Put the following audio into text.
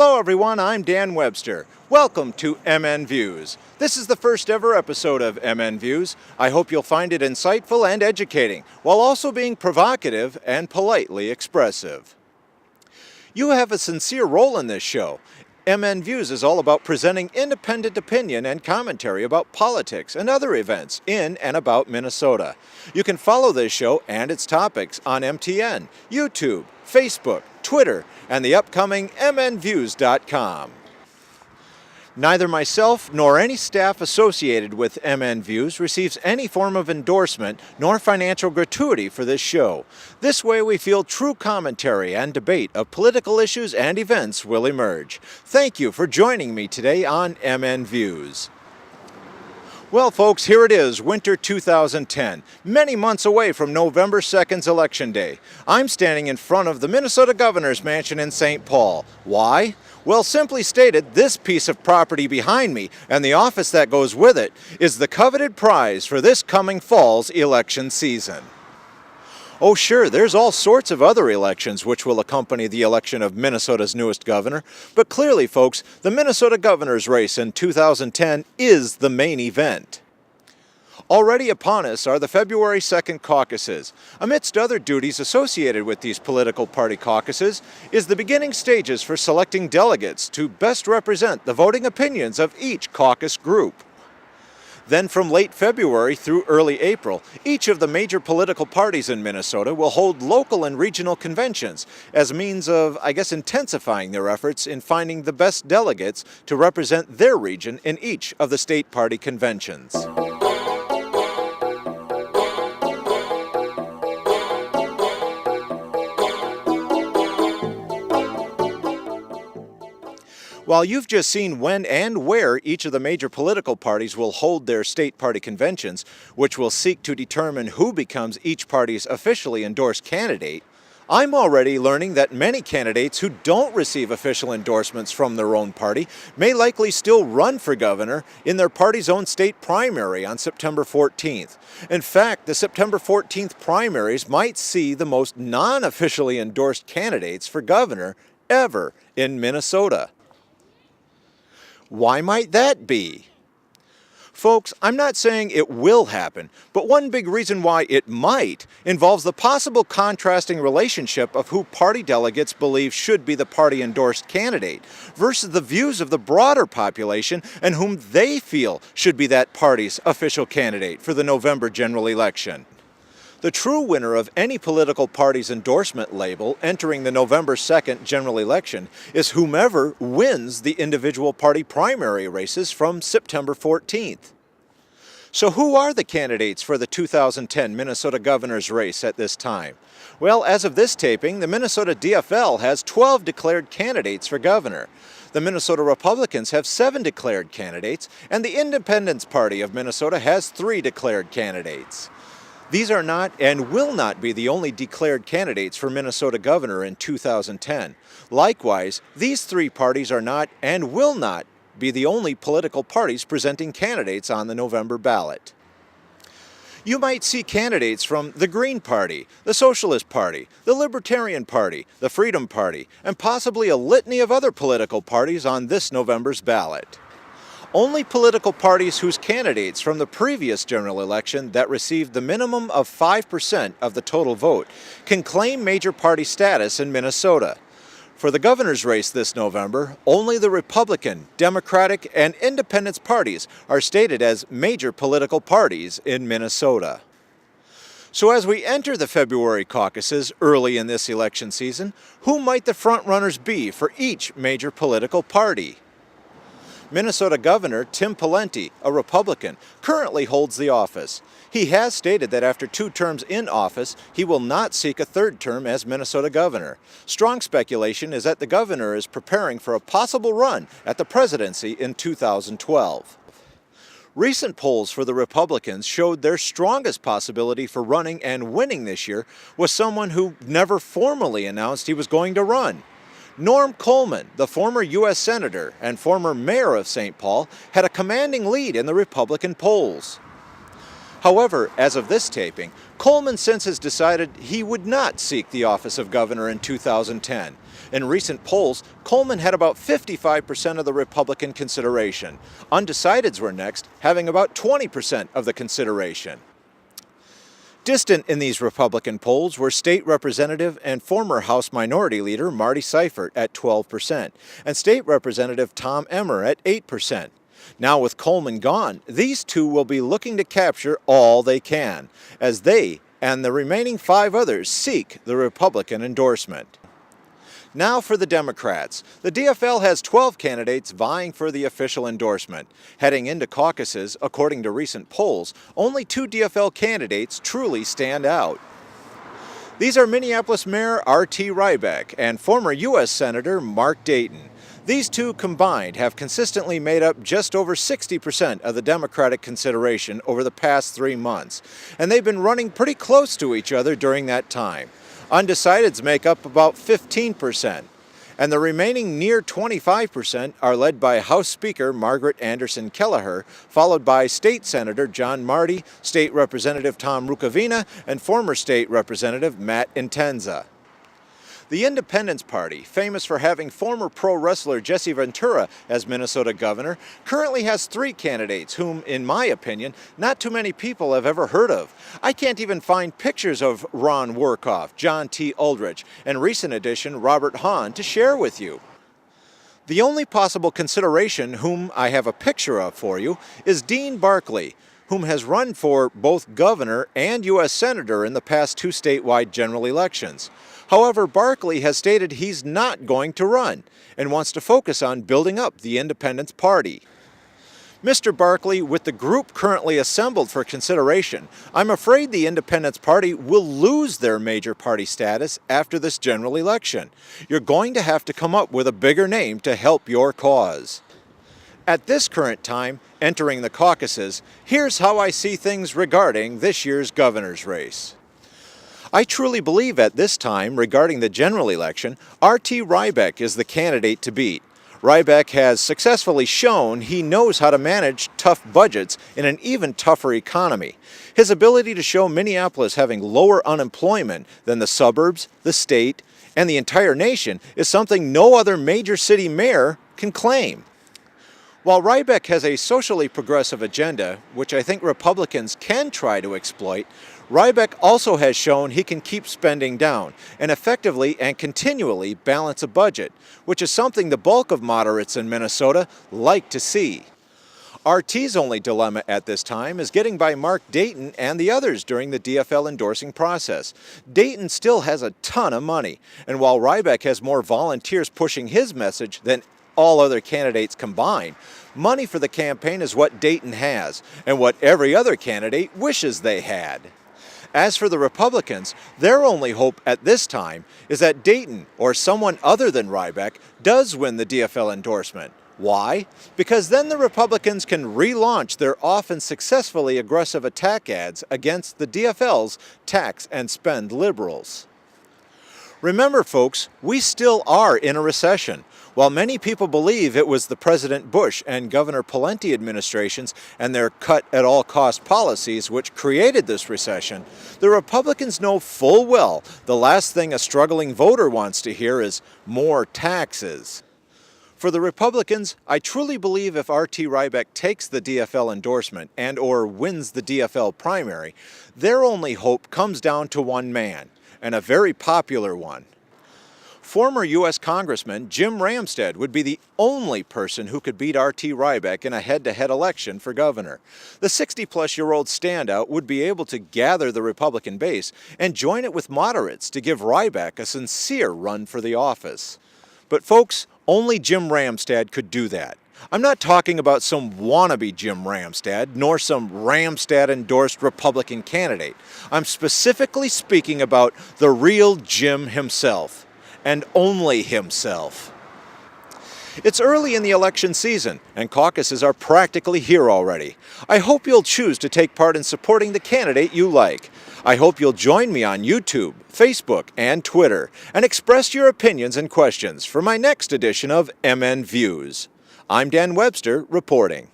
Hello everyone, I'm Dan Webster. Welcome to MN Views. This is the first ever episode of MN Views. I hope you'll find it insightful and educating, while also being provocative and politely expressive. You have a sincere role in this show. MN Views is all about presenting independent opinion and commentary about politics and other events in and about Minnesota. You can follow this show and its topics on MTN, YouTube, Facebook, Twitter, and the upcoming mnviews.com. Neither myself nor any staff associated with MN Views receives any form of endorsement nor financial gratuity for this show. This way we feel true commentary and debate of political issues and events will emerge. Thank you for joining me today on MN Views. Well, folks, here it is, winter 2010, many months away from November 2nd's Election Day. I'm standing in front of the Minnesota Governor's Mansion in St. Paul. Why? Well, simply stated, this piece of property behind me and the office that goes with it is the coveted prize for this coming fall's election season. Oh sure, there's all sorts of other elections which will accompany the election of Minnesota's newest governor, but clearly, folks, the Minnesota governor's race in 2010 is the main event. Already upon us are the February 2nd caucuses. Amidst other duties associated with these political party caucuses is the beginning stages for selecting delegates to best represent the voting opinions of each caucus group. Then from late February through early April, each of the major political parties in Minnesota will hold local and regional conventions as a means of, intensifying their efforts in finding the best delegates to represent their region in each of the state party conventions. While you've just seen when and where each of the major political parties will hold their state party conventions, which will seek to determine who becomes each party's officially endorsed candidate, I'm already learning that many candidates who don't receive official endorsements from their own party may likely still run for governor in their party's own state primary on September 14th. In fact, the September 14th primaries might see the most non-officially endorsed candidates for governor ever in Minnesota. Why might that be? Folks, I'm not saying it will happen, but one big reason why it might involves the possible contrasting relationship of who party delegates believe should be the party-endorsed candidate versus the views of the broader population and whom they feel should be that party's official candidate for the November general election. The true winner of any political party's endorsement label entering the November 2nd general election is whomever wins the individual party primary races from September 14th. So who are the candidates for the 2010 Minnesota governor's race at this time? Well, as of this taping, the Minnesota DFL has 12 declared candidates for governor. The Minnesota Republicans have 7 declared candidates, and the Independence Party of Minnesota has 3 declared candidates. These are not and will not be the only declared candidates for Minnesota governor in 2010. Likewise, these 3 parties are not and will not be the only political parties presenting candidates on the November ballot. You might see candidates from the Green Party, the Socialist Party, the Libertarian Party, the Freedom Party, and possibly a litany of other political parties on this November's ballot. Only political parties whose candidates from the previous general election that received the minimum of 5% of the total vote can claim major party status in Minnesota. For the governor's race this November, only the Republican, Democratic, and Independence parties are stated as major political parties in Minnesota. So as we enter the February caucuses early in this election season, who might the frontrunners be for each major political party? Minnesota Governor Tim Pawlenty, a Republican, currently holds the office. He has stated that after 2 terms in office, he will not seek a 3rd term as Minnesota governor. Strong speculation is that the governor is preparing for a possible run at the presidency in 2012. Recent polls for the Republicans showed their strongest possibility for running and winning this year was someone who never formally announced he was going to run. Norm Coleman, the former U.S. Senator and former mayor of St. Paul, had a commanding lead in the Republican polls. However, as of this taping, Coleman since has decided he would not seek the office of governor in 2010. In recent polls, Coleman had about 55% of the Republican consideration. Undecideds were next, having about 20% of the consideration. Distant in these Republican polls were State Representative and former House Minority Leader Marty Seifert at 12%, and State Representative Tom Emmer at 8%. Now with Coleman gone, these two will be looking to capture all they can, as they and the remaining 5 others seek the Republican endorsement. Now for the Democrats. The DFL has 12 candidates vying for the official endorsement. Heading into caucuses, according to recent polls, only 2 DFL candidates truly stand out. These are Minneapolis Mayor R.T. Rybeck and former U.S. Senator Mark Dayton. These two combined have consistently made up just over 60% of the Democratic consideration over the past 3 months, and they've been running pretty close to each other during that time. Undecideds make up about 15%, and the remaining near 25% are led by House Speaker Margaret Anderson Kelleher, followed by State Senator John Marty, State Representative Tom Rukavina, and former State Representative Matt Intenza. The Independence Party, famous for having former pro wrestler Jesse Ventura as Minnesota governor, currently has 3 candidates whom, in my opinion, not too many people have ever heard of. I can't even find pictures of Ron Workoff, John T. Uldrich, and recent addition Robert Hahn to share with you. The only possible consideration whom I have a picture of for you is Dean Barkley, whom has run for both governor and U.S. Senator in the past 2 statewide general elections. However, Barkley has stated he's not going to run and wants to focus on building up the Independence Party. Mr. Barkley, with the group currently assembled for consideration, I'm afraid the Independence Party will lose their major party status after this general election. You're going to have to come up with a bigger name to help your cause. At this current time, entering the caucuses, here's how I see things regarding this year's governor's race. I truly believe at this time, regarding the general election, R.T. Rybeck is the candidate to beat. Rybeck has successfully shown he knows how to manage tough budgets in an even tougher economy. His ability to show Minneapolis having lower unemployment than the suburbs, the state, and the entire nation is something no other major city mayor can claim. While Rybeck has a socially progressive agenda, which I think Republicans can try to exploit, Rybeck also has shown he can keep spending down and effectively and continually balance a budget, which is something the bulk of moderates in Minnesota like to see. RT's only dilemma at this time is getting by Mark Dayton and the others during the DFL endorsing process. Dayton still has a ton of money, and while Rybeck has more volunteers pushing his message than all other candidates combined, money for the campaign is what Dayton has and what every other candidate wishes they had. As for the Republicans, their only hope at this time is that Dayton, or someone other than Rybeck, does win the DFL endorsement. Why? Because then the Republicans can relaunch their often successfully aggressive attack ads against the DFL's tax and spend liberals. Remember, folks, we still are in a recession. While many people believe it was the President Bush and Governor Pawlenty administrations and their cut-at-all-cost policies which created this recession, the Republicans know full well the last thing a struggling voter wants to hear is more taxes. For the Republicans, I truly believe if R.T. Rybeck takes the DFL endorsement and or wins the DFL primary, their only hope comes down to one man, and a very popular one. Former U.S. Congressman Jim Ramstad would be the only person who could beat R.T. Rybeck in a head-to-head election for governor. The 60-plus-year-old standout would be able to gather the Republican base and join it with moderates to give Rybeck a sincere run for the office. But folks, only Jim Ramstad could do that. I'm not talking about some wannabe Jim Ramstad, nor some Ramstad-endorsed Republican candidate. I'm specifically speaking about the real Jim himself. And only himself. It's early in the election season, and caucuses are practically here already. I hope you'll choose to take part in supporting the candidate you like. I hope you'll join me on YouTube, Facebook, and Twitter, and express your opinions and questions for my next edition of MN Views. I'm Dan Webster, reporting.